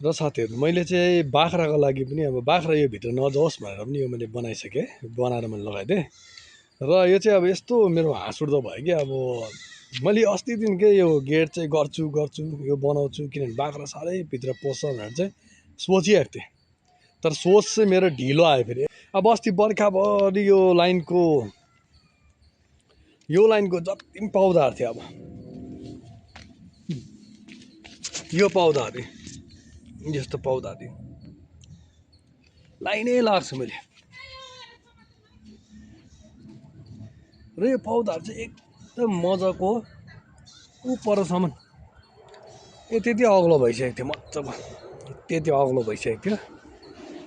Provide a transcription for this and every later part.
र साथीहरु मैले चाहिँ बाख्राको लागि पनि अब बाख्रा यो भित्र नजाओस् भनेर पनि यो मैले बनाइसकेँ बनाएर मैले लगाइदिएँ र यो चाहिँ अब यस्तो मेरो हाँस उठ्दो भयो कि अब मैले अस्तिदेखिकै यो गेट चाहिँ गर्छु गर्छु यो बनाउँछु किनभने बाख्रा साह्रै भित्र पस्छ भनेर चाहिँ सोचिरहेको थिएँ तर सोच चाहिँ मेरो ढिलो आयो फेरि अब अस्ति बर्खाभरि यो लाइनको जति पनि पौधाहरू थियो अब यो पौधाहरू यस्तो पौधाहरू लाइनै लाग्छ मैले र यो पौधाहरू चाहिँ एकदम मजाको परसम्म त्यति अग्लो भइसकेको थियो मजाको त्यति अग्लो भइसकेको थियो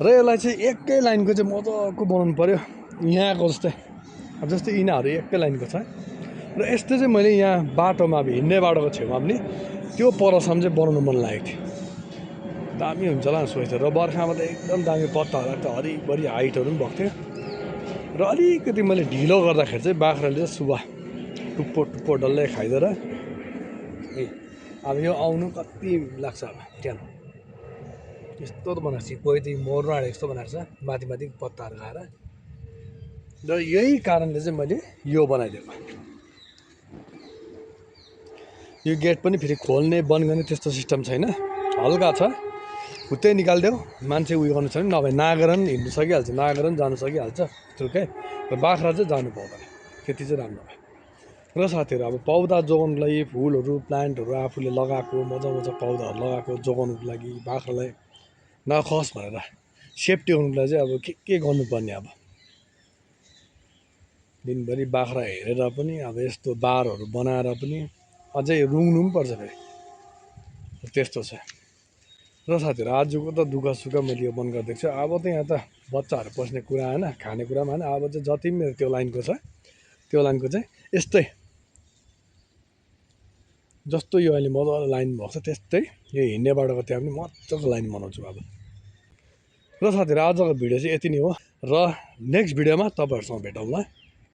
र यसलाई चाहिँ एकै लाइनको चाहिँ मजाको बनाउनु पर्यो यहाँको जस्तै अब जस्तै यिनीहरू एकै लाइनको छ र यस्तो चाहिँ मैले यहाँ बाटोमा अब हिँड्ने बाटोको छेउमा पनि त्यो परसम्म चाहिँ बनाउनु मन लागेको थियो दामी हुन्छ होला सोच्थेँ र बर्खामा त एकदम दामी पत्ताहरू त हरिभरि हाइटहरू पनि भएको थियो र अलिकति मैले ढिलो गर्दाखेरि चाहिँ बाख्राले चाहिँ सुबह टुप्पो डल्लै खाइदिएर अब यो आउनु कति लाग्छ अब त्यहाँ यस्तो त बनाएको छ कोही चाहिँ मर्नु आँटेको जस्तो बनाएको छ माथि पत्ताहरू खाएर र यही कारणले चाहिँ मैले यो बनाइदिएको यो गेट पनि फेरि खोल्ने बन्द गर्ने त्यस्तो सिस्टम छैन हल्का छ हुत्तै निकालिदेऊ मान्छे उयो गर्नु छ भने नभए नागेर पनि हिँड्नु सकिहाल्छ नागेर पनि जानु सकिहाल्छ त्यो र बाख्रा चाहिँ जानु पाउँदैन त्यति चाहिँ राम्रो भयो र साथीहरू अब पौधा जोगाउनुको लागि फुलहरू प्लान्टहरू आफूले लगाएको मजा पौधाहरू लगाएको जोगाउनुको लागि बाख्रालाई नखोस् भनेर सेफ्टी गर्नुको लागि चाहिँ अब के गर्नुपर्ने अब दिनभरि बाख्रा हेरेर पनि अब यस्तो बारहरू बनाएर पनि अझै रुङ्नु पनि पर्छ फेरि त्यस्तो छ र साथीहरू आजको त दुःख सुख मैले यो बन्द गरिदिएको छु अब त यहाँ त बच्चाहरू पस्ने कुरा होइन खाने कुरामा होइन अब चाहिँ जति मेरो त्यो लाइनको छ त्यो लाइनको चाहिँ यस्तै जस्तो यो अहिले मजाले लाइन भएको छ त्यस्तै यो हिँड्ने बाटोको त्यहाँ पनि मजाको लाइन बनाउँछु अब र साथीहरू आजको भिडियो चाहिँ यति नै हो र नेक्स्ट भिडियोमा तपाईँहरूसँग भेटौँला।